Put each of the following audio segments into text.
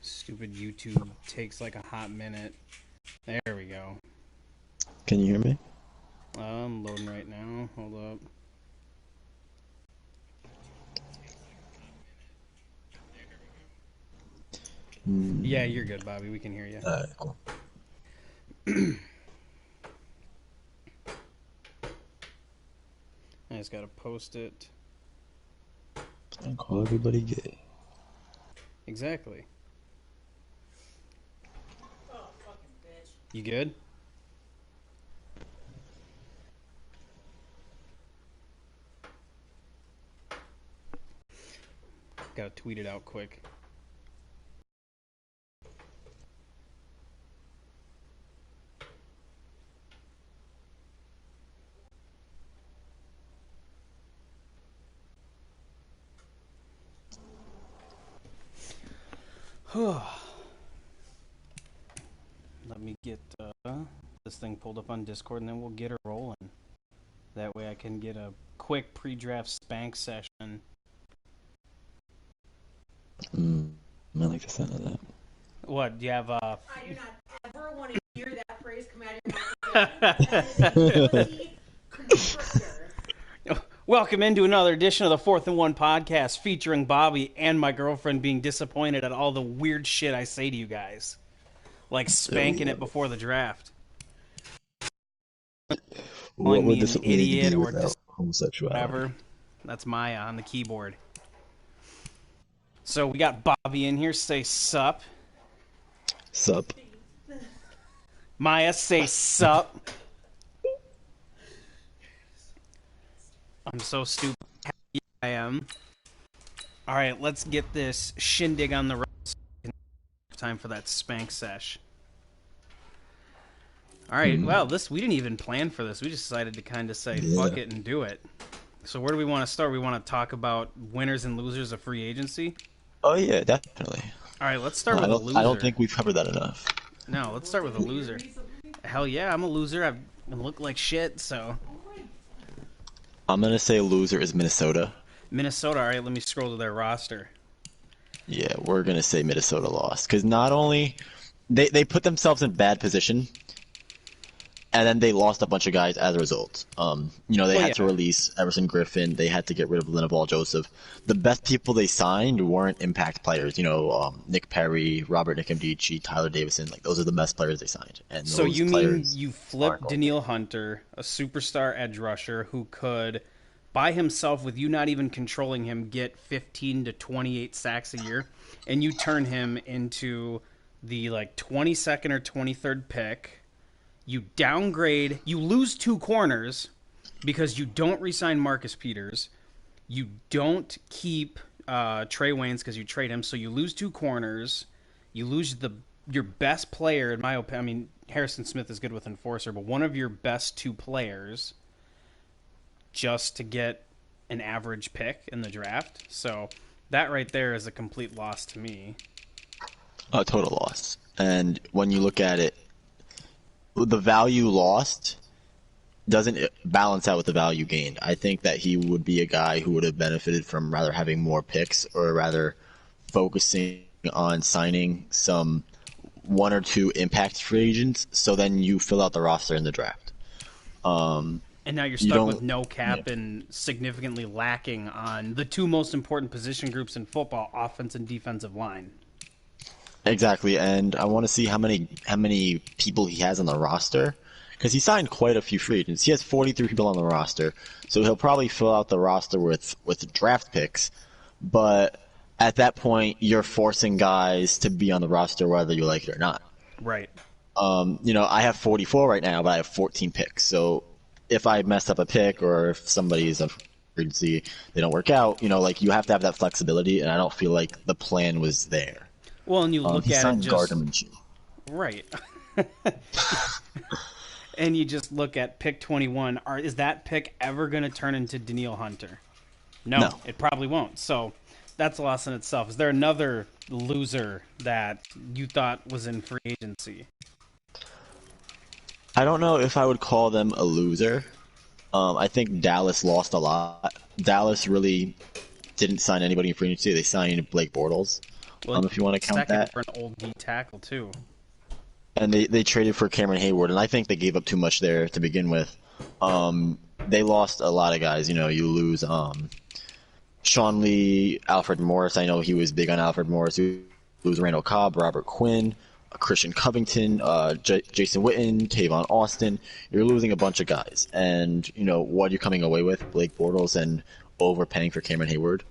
Stupid YouTube takes like a hot minute. There we go. Can you hear me? I'm loading right now. Hold up. Yeah, you're good, Bobby. We can hear you. Alright, cool. I just gotta post it. And call everybody gay. Exactly. Oh, fucking bitch. You good? Gotta tweet it out quick. Let me get this thing pulled up on Discord, and then we'll get her rolling. That way I can get a quick pre-draft spank session. I like the sound of that. What, do you have I do not ever want to hear that phrase come out of your mouth again. Welcome into another edition of the 4th and 1 podcast featuring Bobby and my girlfriend being disappointed at all the weird shit I say to you guys. Like spanking it before the draft. What would this an idiot or homosexuality? whatever. That's Maya on the keyboard. So we got Bobby in here. Say sup. Sup. Maya, say sup. I'm so stupid. Happy I am. All right, let's get this shindig on the road. Time for that spank sesh. All right, well, we didn't even plan for this. We just decided to kind of say fuck it and do it. So where do we want to start? We want to talk about winners and losers of free agency? Oh yeah, definitely. All right, let's start with a loser. I don't think we've covered that enough. No, let's start with a loser. Hell yeah, I'm a loser. I've looked like shit, so. I'm gonna say loser is Minnesota. Minnesota, all right, let me scroll to their roster. Yeah, we're gonna say Minnesota lost because not only they put themselves in bad position, and then they lost a bunch of guys as a result. They had to release Everson Griffin. They had to get rid of Linval Joseph. The best people they signed weren't impact players. Nick Perry, Robert Nicomdici, Tyler Davison. Like those are the best players they signed. And so those you mean you flipped aren't Danielle Hunter, a superstar edge rusher who could, by himself, with you not even controlling him, get 15 to 28 sacks a year, and you turn him into the 22nd or 23rd pick. You downgrade, you lose 2 corners because you don't re-sign Marcus Peters. You don't keep Trey Waynes because you trade him, so you lose 2 corners. You lose your best player, in my opinion. I mean, Harrison Smith is good with enforcer, but one of your best 2 players just to get an average pick in the draft. So that right there is a complete loss to me. A total loss. And when you look at it, the value lost doesn't balance out with the value gained. I think that he would be a guy who would have benefited from rather having more picks or rather focusing on signing some 1 or 2 impact free agents so then you fill out the roster in the draft. And now you're stuck with no cap and significantly lacking on the 2 most important position groups in football, offense and defensive line. Exactly, and I want to see how many people he has on the roster, because he signed quite a few free agents. He has 43 people on the roster, so he'll probably fill out the roster with draft picks. But at that point, you're forcing guys to be on the roster whether you like it or not. Right. I have 44 right now, but I have 14 picks. So if I mess up a pick or if somebody is a emergency, they don't work out. You have to have that flexibility, and I don't feel like the plan was there. Well, and you look at it just right, and you just look at pick 21. Is that pick ever going to turn into Danielle Hunter? No, it probably won't. So that's a loss in itself. Is there another loser that you thought was in free agency? I don't know if I would call them a loser. I think Dallas lost a lot. Dallas really didn't sign anybody in free agency. They signed Blake Bortles, Well, if you want to count second that. for an old D tackle too. And they traded for Cameron Hayward, and I think they gave up too much there to begin with. They lost a lot of guys. You lose Sean Lee, Alfred Morris. I know he was big on Alfred Morris. You lose Randall Cobb, Robert Quinn, Christian Covington, Jason Witten, Tavon Austin. You're losing a bunch of guys. And, what you're coming away with, Blake Bortles and overpaying for Cameron Hayward.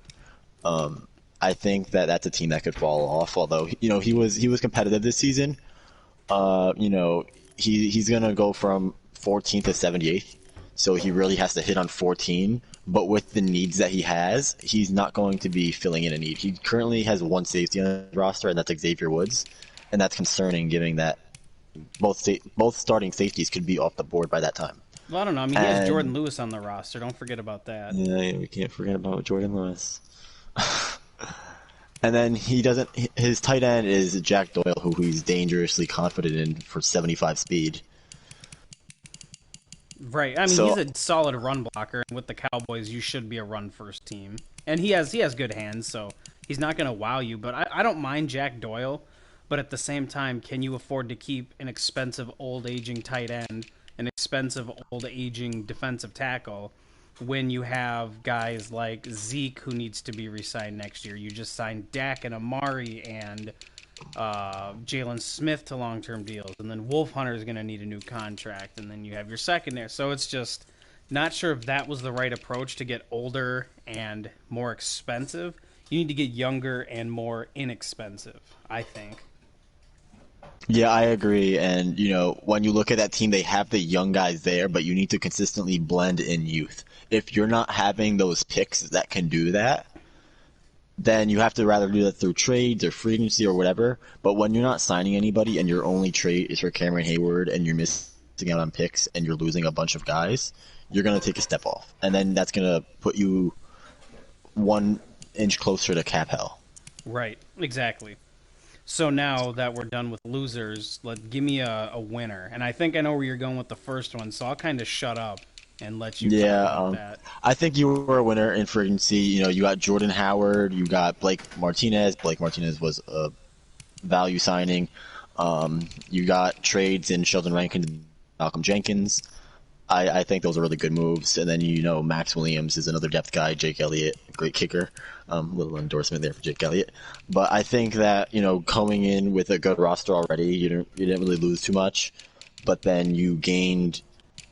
I think that's a team that could fall off. Although, he was competitive this season. He's going to go from 14th to 78th. So he really has to hit on 14. But with the needs that he has, he's not going to be filling in a need. He currently has one safety on the roster, and that's Xavier Woods. And that's concerning, given that both starting safeties could be off the board by that time. Well, I don't know. I mean, he has Jordan Lewis on the roster. Don't forget about that. Yeah, we can't forget about Jordan Lewis. And then his tight end is Jack Doyle, who he's dangerously confident in for 75 speed. Right. I mean, he's a solid run blocker, and with the Cowboys, you should be a run-first team. And he has good hands, so he's not going to wow you. But I don't mind Jack Doyle, but at the same time, can you afford to keep an expensive, old-aging tight end, an expensive, old-aging defensive tackle, when you have guys like Zeke, who needs to be re-signed next year? You just signed Dak and Amari and Jalen Smith to long-term deals, and then Wolf Hunter is going to need a new contract, and then you have your secondary. So it's just not sure if that was the right approach to get older and more expensive. You need to get younger and more inexpensive, I think. Yeah, I agree. And, when you look at that team, they have the young guys there, but you need to consistently blend in youth. If you're not having those picks that can do that, then you have to rather do that through trades or free agency or whatever. But when you're not signing anybody and your only trade is for Cameron Hayward and you're missing out on picks and you're losing a bunch of guys, you're going to take a step off. And then that's going to put you 1 inch closer to cap hell. Right, exactly. So now that we're done with losers, give me a winner. And I think I know where you're going with the first one, so I'll kind of shut up and let you talk about that. I think you were a winner in free agency. You got Jordan Howard, you got Blake Martinez. Blake Martinez was a value signing. You got trades in Sheldon Rankins, Malcolm Jenkins. I think those are really good moves. And then Max Williams is another depth guy. Jake Elliott, great kicker. Little endorsement there for Jake Elliott. But I think that coming in with a good roster already, you didn't really lose too much. But then you gained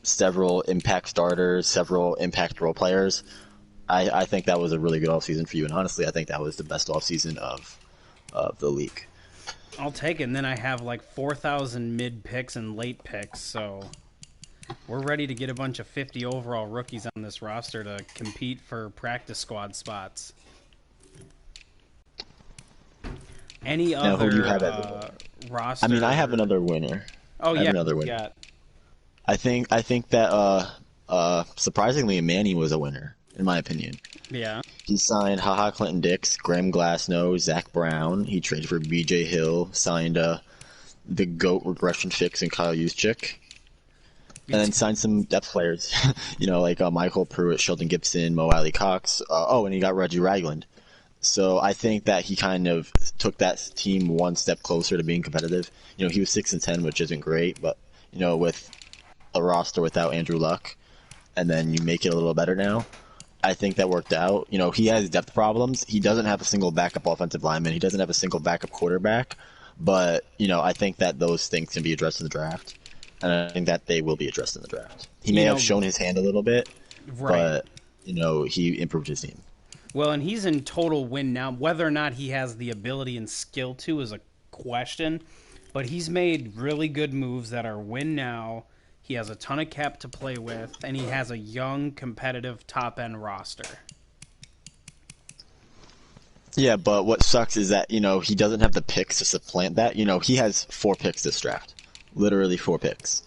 several impact starters, several impact role players. I think that was a really good offseason for you. And honestly, I think that was the best offseason of the league. I'll take it. And then I have 4,000 mid picks and late picks. So we're ready to get a bunch of 50 overall rookies on this roster to compete for practice squad spots. Any other who do you have roster? I mean, I have another winner. Oh, yeah. Another winner. I think that surprisingly, Manny was a winner, in my opinion. Yeah. He signed HaHa Clinton Dix, Graham Glasnow, Zach Brown. He traded for B.J. Hill, signed the GOAT regression fix in Kyle Juszczyk. And then signed some depth players, like Michael Pruitt, Sheldon Gibson, Mo Alley Cox. And he got Reggie Ragland. So I think that he kind of took that team one step closer to being competitive. He was 6-10, which isn't great, but with a roster without Andrew Luck, and then you make it a little better now. I think that worked out. He has depth problems. He doesn't have a single backup offensive lineman. He doesn't have a single backup quarterback. But, I think that those things can be addressed in the draft. And I think that they will be addressed in the draft. He may have shown his hand a little bit, right. But, he improved his team. Well, and he's in total win now. Whether or not he has the ability and skill to is a question. But he's made really good moves that are win now. He has a ton of cap to play with, and he has a young, competitive, top-end roster. Yeah, but what sucks is that, he doesn't have the picks to supplant that. He has 4 picks this draft. Literally 4 picks.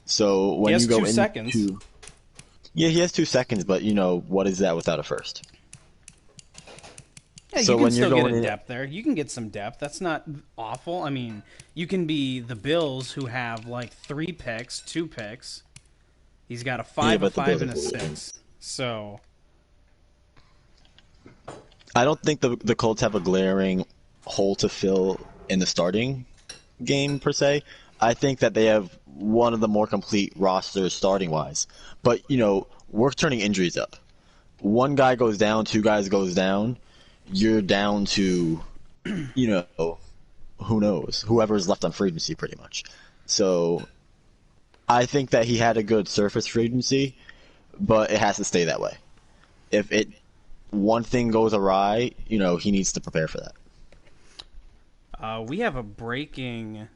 So when you go into... seconds. Yeah, he has 2 seconds, but, what is that without a first? Yeah, so you can still get a depth there. You can get some depth. That's not awful. I mean, you can be the Bills, who have 3 picks, 2 picks. He's got a 5, a 5, and a 6. So I don't think the Colts have a glaring hole to fill in the starting game per se. I think that they have one of the more complete rosters starting wise. But we're turning injuries up. One guy goes down, two guys goes down, you're down to who knows, whoever's left on free agency pretty much. So I think that he had a good surface free agency, but it has to stay that way. If one thing goes awry, he needs to prepare for that. We have a breaking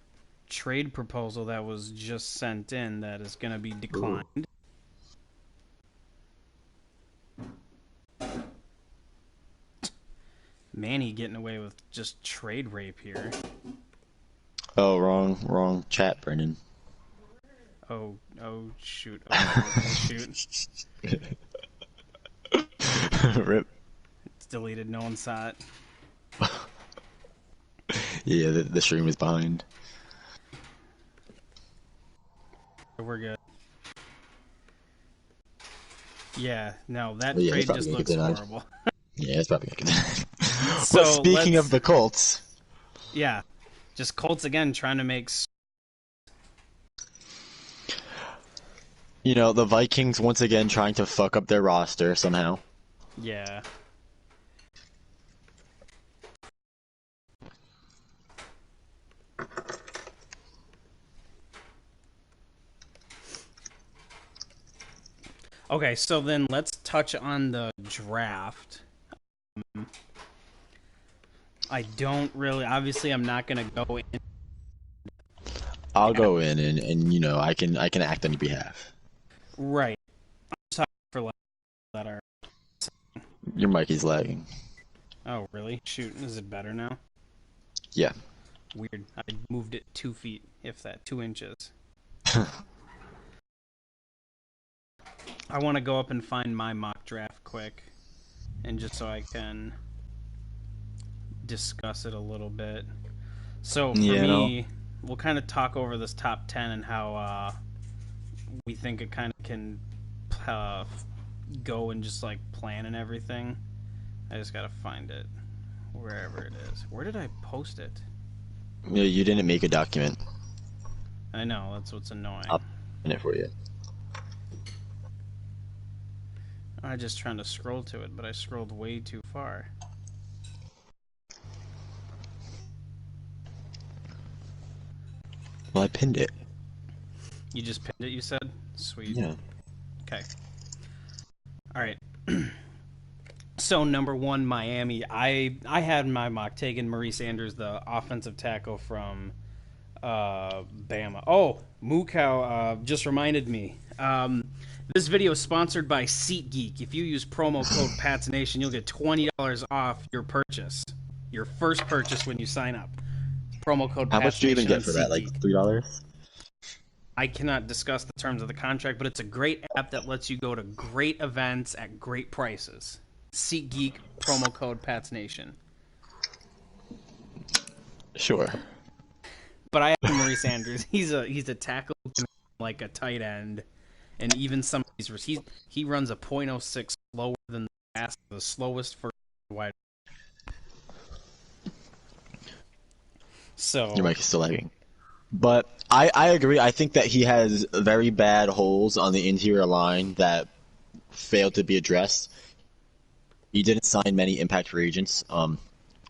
trade proposal that was just sent in that is going to be declined. Ooh. Manny getting away with just trade rape here. Oh, wrong chat, Brendan. Oh, shoot. Oh, shoot. Rip. It's deleted. No one saw it. Yeah, the stream is behind. We're good. Yeah, no, that trade just looks horrible. Yeah, it's probably going to get denied. So but speaking of the Colts. Yeah, just Colts again trying to make... the Vikings once again trying to fuck up their roster somehow. Yeah. Okay, so then let's touch on the draft. I don't really... Obviously, I'm not going to go in. I'll go in and I can act on your behalf. Right. I'm sorry for that are... Your mic is lagging. Oh, really? Shoot, is it better now? Yeah. Weird. I moved it 2 feet, if that, 2 inches. I want to go up and find my mock draft quick, and just so I can discuss it a little bit. So for me, we'll kind of talk over this top 10 and how we think it kind of can go and just like plan and everything. I just gotta find it wherever it is. Where did I post it? Yeah, you didn't make a document. I know, that's what's annoying. I'll find it for you. I'm just trying to scroll to it, but I scrolled way too far. Well, I pinned it. You just pinned it, you said? Sweet. Yeah. Okay. Alright. So, number 1, Miami. I had my mock taken Maurice Andrews, the offensive tackle from Bama. Oh, Mukau just reminded me. This video is sponsored by SeatGeek. If you use promo code PatsNation, you'll get $20 off your purchase. Your first purchase when you sign up. Promo code PatsNation. How much do you even get for that? Like $3? I cannot discuss the terms of the contract, but it's a great app that lets you go to great events at great prices. SeatGeek, promo code PatsNation. Sure. But I have Maurice Andrews. He's a tackle like a tight end. And even some of these, he runs a .06 slower than the slowest first wide. So your mic is still lagging. But I agree. I think that he has very bad holes on the interior line that failed to be addressed. He didn't sign many impact free agents.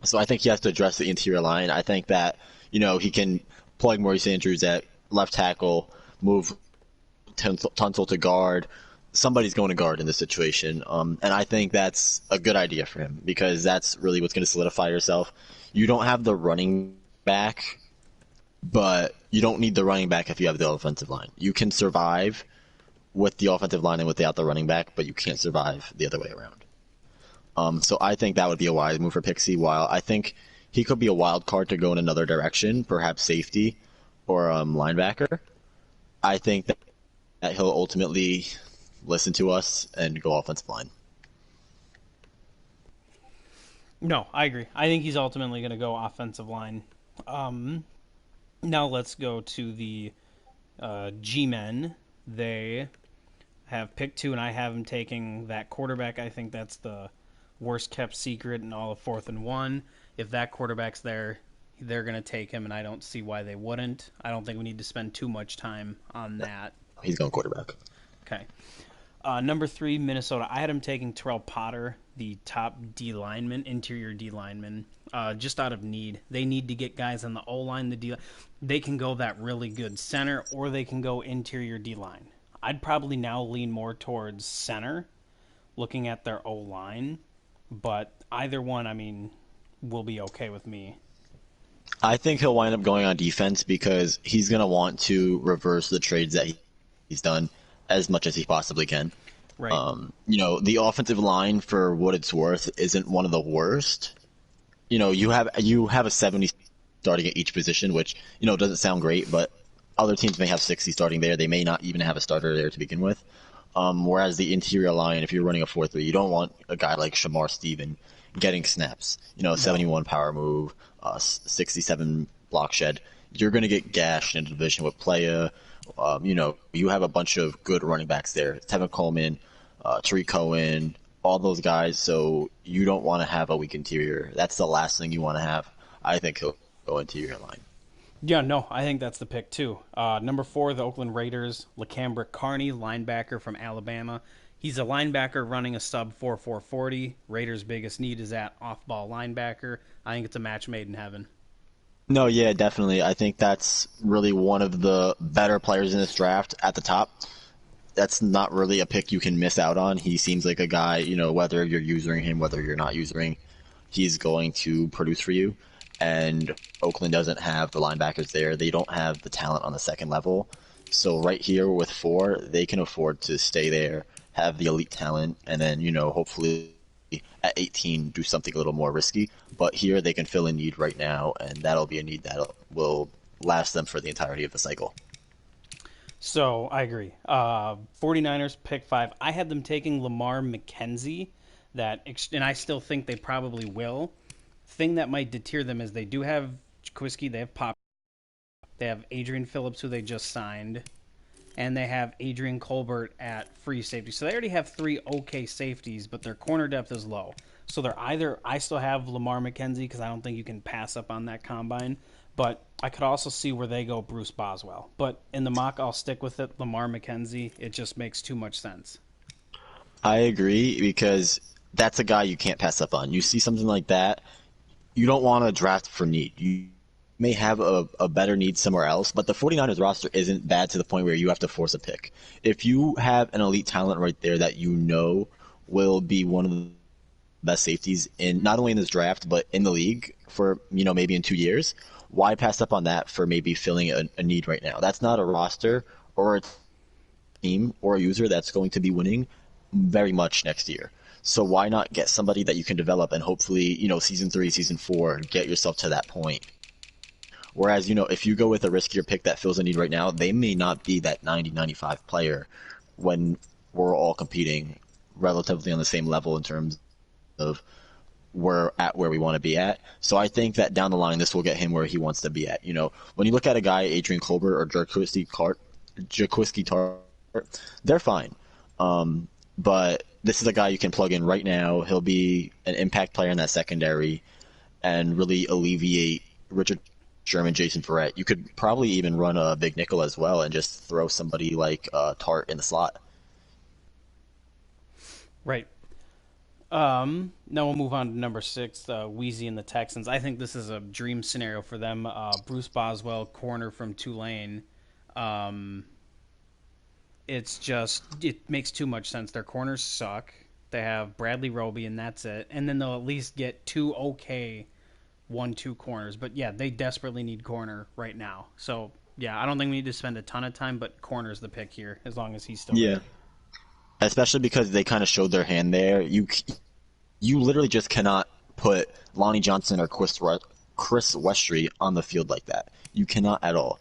So I think he has to address the interior line. I think that he can plug Maurice Andrews at left tackle, move Tunsil to guard. Somebody's going to guard in this situation. And I think that's a good idea for him because that's really what's going to solidify yourself. You don't have the running back, but you don't need the running back if you have the offensive line. You can survive with the offensive line and without the running back, but you can't survive the other way around. So I think that would be a wise move for Pixie. While I think he could be a wild card to go in another direction, perhaps safety or linebacker, I think that he'll ultimately listen to us and go offensive line. No, I agree. I think he's ultimately going to go offensive line. Now let's go to the G-Men. They have picked 2, and I have them taking that quarterback. I think that's the worst kept secret in all of 4th and 1. If that quarterback's there, they're going to take him, and I don't see why they wouldn't. I don't think we need to spend too much time on that. He's going quarterback. Okay. Number 3, Minnesota. I had him taking Terrell Potter, the top D lineman, interior D lineman, just out of need. They need to get guys on the O line, the D. They can go that really good center, or they can go interior D line. I'd probably now lean more towards center, looking at their O line, but either one, I mean, will be okay with me. I think he'll wind up going on defense because he's going to want to reverse the trades that he's done as much as he possibly can. Right. The offensive line, for what it's worth, isn't one of the worst. You have a 70 starting at each position, which doesn't sound great, but other teams may have 60 starting there. They may not even have a starter there to begin with. Whereas the interior line, if you're running a 4-3, you don't want a guy like Shamar Stephen getting snaps. 71 power move, 67 block shed. You're going to get gashed in a division with Playa. You have a bunch of good running backs there. Tevin Coleman, Tariq Cohen, all those guys. So you don't want to have a weak interior. That's the last thing you want to have. I think he'll go interior line. Yeah, no, I think that's the pick too. Number 4, the Oakland Raiders, LaCambrick Carney, linebacker from Alabama. He's a linebacker running a sub 4.40. Raiders' biggest need is at off-ball linebacker. I think it's a match made in heaven. No, yeah, definitely. I think that's really one of the better players in this draft at the top. That's not really a pick you can miss out on. He seems like a guy, whether you're using him, whether you're not using, he's going to produce for you. And Oakland doesn't have the linebackers there. They don't have the talent on the second level. So right here with 4, they can afford to stay there, have the elite talent, and then, hopefully at 18 do something a little more risky. But here they can fill a need right now, and that'll be a need that will last them for the entirety of the cycle. So I agree. 49ers pick 5. I had them taking Lamar McKenzie, and I still think they probably will. Thing that might deter them is they do have Jaquiski, they have Pop, they have Adrian Phillips, who they just signed, and they have Adrian Colbert at free safety. So they already have 3 okay safeties, but their corner depth is low. So they're either, I still have Lamar McKenzie because I don't think you can pass up on that combine, but I could also see where they go Bruce Boswell. But in the mock, I'll stick with it, Lamar McKenzie. It just makes too much sense. I agree because that's a guy you can't pass up on. You see something like that, you don't want to draft for need. You may have a better need somewhere else, but the 49ers roster isn't bad to the point where you have to force a pick. If you have an elite talent right there that will be one of the best safeties in not only in this draft but in the league for maybe in 2 years, why pass up on that for maybe filling a need right now? That's not a roster or a team or a user that's going to be winning very much next year. So why not get somebody that you can develop and hopefully, season 3, season 4, get yourself to that point. Whereas, if you go with a riskier pick that fills a need right now, they may not be that 90-95 player when we're all competing relatively on the same level in terms of we're at where we want to be at. So I think that down the line, this will get him where he wants to be at. When you look at a guy, Adrian Colbert or Jaquiski Tartt, they're fine. But this is a guy you can plug in right now. He'll be an impact player in that secondary and really alleviate Richard Sherman, Jason Verrett. You could probably even run a big nickel as well and just throw somebody like Tart in the slot. Right. Now we'll move on to number 6, Wheezy and the Texans. I think this is a dream scenario for them. Bruce Boswell, corner from Tulane. It makes too much sense. Their corners suck. They have Bradley Roby, and that's it. And then they'll at least get 2 okay 1-2 corners. But yeah, they desperately need corner right now. So yeah, I don't think we need to spend a ton of time, but corner's the pick here as long as he's still there. Especially because they kind of showed their hand there. You literally just cannot put Lonnie Johnson or Chris Westry on the field like that. You cannot at all.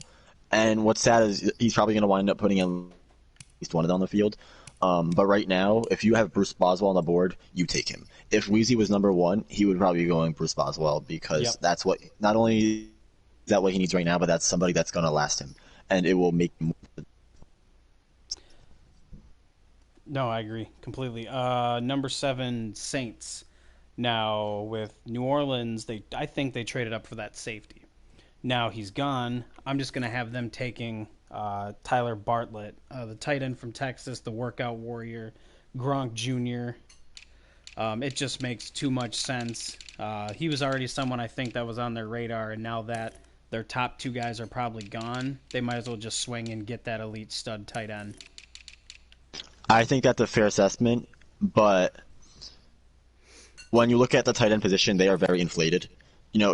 And what's sad is he's probably going to wind up putting at least one of them on the field. But right now, if you have Bruce Boswell on the board, you take him. If Wheezy was number 1, he would probably be going Bruce Boswell because that's what, not only is that what he needs right now, but that's somebody that's going to last him. And it will make him. No, I agree completely. Number 7, Saints. Now with New Orleans, I think they traded up for that safety. Now he's gone. I'm just going to have them taking Tyler Bartlett, the tight end from Texas, the workout warrior, Gronk Jr. It just makes too much sense. He was already someone I think that was on their radar, and now that their top two guys are probably gone, they might as well just swing and get that elite stud tight end. I think that's a fair assessment, but when you look at the tight end position, they are very inflated.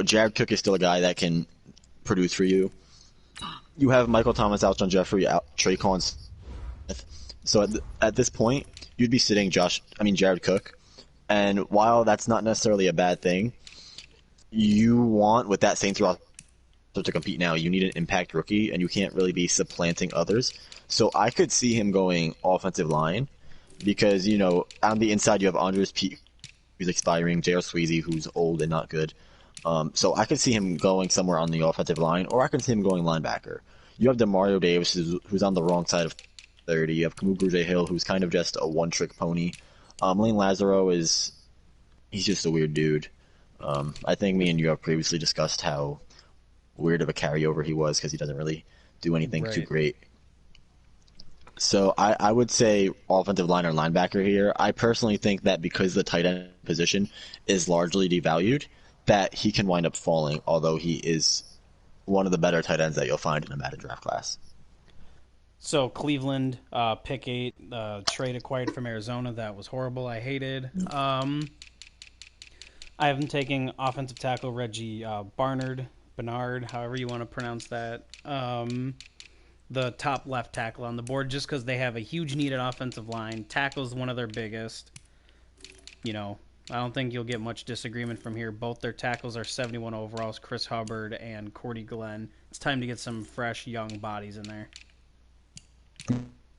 Jared Cook is still a guy that can produce for you. You have Michael Thomas, Alshon Jeffrey, Traquan Smith. So at this point, you'd be sitting Jared Cook. And while that's not necessarily a bad thing, you want, with that Saints roster to compete now, you need an impact rookie, and you can't really be supplanting others. So I could see him going offensive line because, on the inside you have Andres Pete, who's expiring, J.R. Sweezy, who's old and not good. So I could see him going somewhere on the offensive line, or I could see him going linebacker. You have DeMario Davis, who's on the wrong side of 30. You have Kamu Grugier-Hill, who's kind of just a one-trick pony. Lane Lazaro he's just a weird dude. I think me and you have previously discussed how weird of a carryover he was because he doesn't really do anything too great. So I would say offensive line or linebacker here. I personally think that because the tight end position is largely devalued, that he can wind up falling, although he is one of the better tight ends that you'll find in a Madden draft class. So Cleveland, pick 8, trade acquired from Arizona. That was horrible. I hated. I have them taking offensive tackle Reggie Bernard, however you want to pronounce that. The top left tackle on the board, just because they have a huge need at offensive line. Tackle's one of their biggest. I don't think you'll get much disagreement from here. Both their tackles are 71 overalls, Chris Hubbard and Cordy Glenn. It's time to get some fresh, young bodies in there.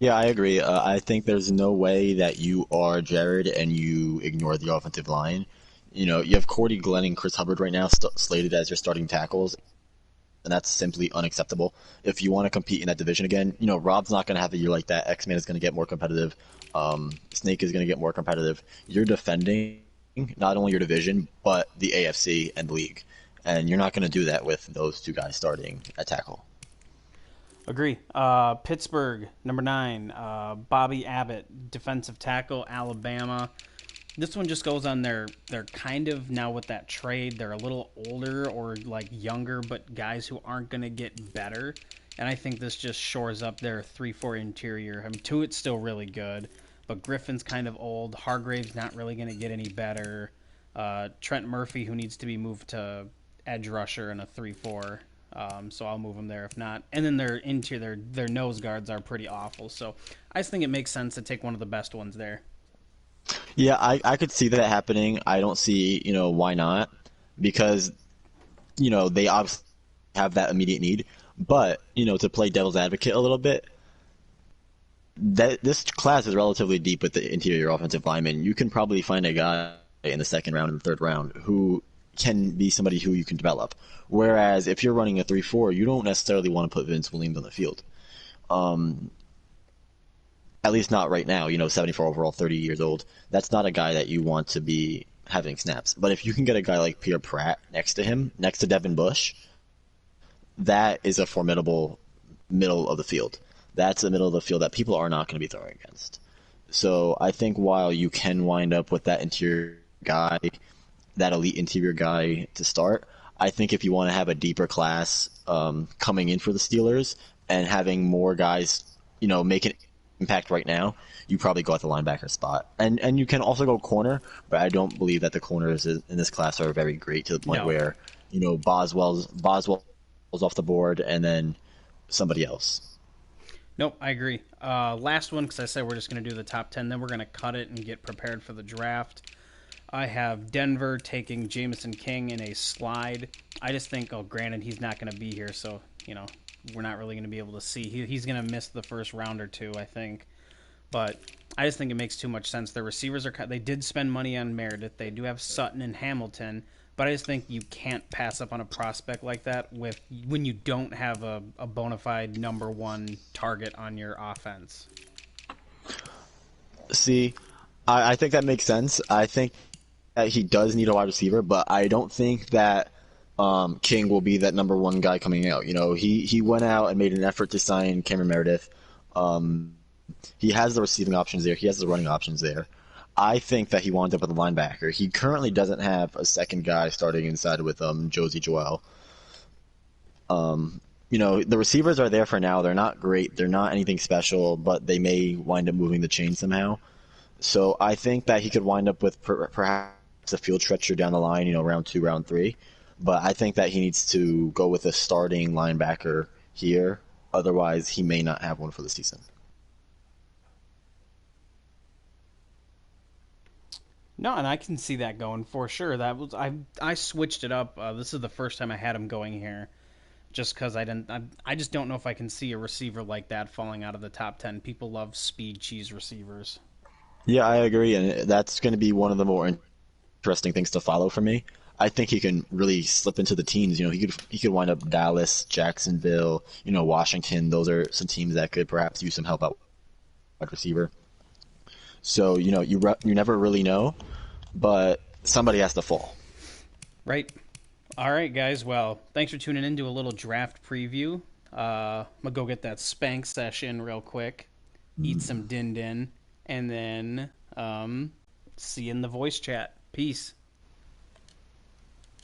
Yeah, I agree. I think there's no way that you are Jared and you ignore the offensive line. You have Cordy Glenn and Chris Hubbard right now slated as your starting tackles, and that's simply unacceptable. If you want to compete in that division again, Rob's not going to have a year like that. X-Man is going to get more competitive. Snake is going to get more competitive. You're defending not only your division, but the AFC and the league. And you're not going to do that with those two guys starting at tackle. Agree. Pittsburgh, number 9, Bobby Abbott, defensive tackle, Alabama. This one just goes on they're kind of, now with that trade, they're a little older or like younger, but guys who aren't going to get better. And I think this just shores up their 3-4 interior. Tuitt's still really good, but Griffin's kind of old. Hargrave's not really going to get any better. Trent Murphy, who needs to be moved to edge rusher in a 3-4. So I'll move them there if not. And then their nose guards are pretty awful. So I just think it makes sense to take one of the best ones there. Yeah, I could see that happening. I don't see, why not. Because, they obviously have that immediate need. But, to play devil's advocate a little bit, this class is relatively deep with the interior offensive linemen. You can probably find a guy in the second round and the third round who can be somebody who you can develop. Whereas if you're running a 3-4, you don't necessarily want to put Vince Williams on the field. At least not right now, 74 overall, 30 years old. That's not a guy that you want to be having snaps. But if you can get a guy like Pierre Pratt next to him, next to Devin Bush, that is a formidable middle of the field. That's a middle of the field that people are not going to be throwing against. So I think while you can wind up with that interior guy, that elite interior guy to start, I think if you want to have a deeper class coming in for the Steelers and having more guys, make an impact right now, you probably go at the linebacker spot. And you can also go corner, but I don't believe that the corners in this class are very great to the point where, Boswell's off the board and then somebody else. Nope, I agree. Last one, because I said we're just going to do the top 10, then we're going to cut it and get prepared for the draft. I have Denver taking Jameson King in a slide. I just think, granted, he's not going to be here, so, we're not really going to be able to see. He's going to miss the first round or two, I think. But I just think it makes too much sense. Their receivers they did spend money on Meredith. They do have Sutton and Hamilton. But I just think you can't pass up on a prospect like that when you don't have a bona fide number one target on your offense. See, I think that makes sense. I think that he does need a wide receiver, but I don't think that King will be that number one guy coming out. You know, he went out and made an effort to sign Cameron Meredith. Um, he has the receiving options there. He has the running options there. I think that he wound up with a linebacker. He currently doesn't have a second guy starting inside with Josie Joel. You know, the receivers are there for now. They're not great. They're not anything special, but they may wind up moving the chain somehow. So I think that he could wind up with perhaps a field stretcher down the line, you know, round two, round three. But I think that he needs to go with a starting linebacker here. Otherwise, he may not have one for the season. No, and I can see that going for sure. That was I switched it up. This is the first time I had him going here, just because I just don't know if I can see a receiver like that falling out of the top 10. People love speed cheese receivers. Yeah, I agree, and that's going to be one of the more interesting things to follow for me. I think he can really slip into the teams. You know, he could wind up Dallas, Jacksonville, you know, Washington. Those are some teams that could perhaps use some help out wide receiver. So you know, you never really know, but somebody has to fall. Right. All right, guys. Well, thanks for tuning in to a little draft preview. I'm gonna go get that spank session real quick, eat some din din, and then see you in the voice chat. Peace.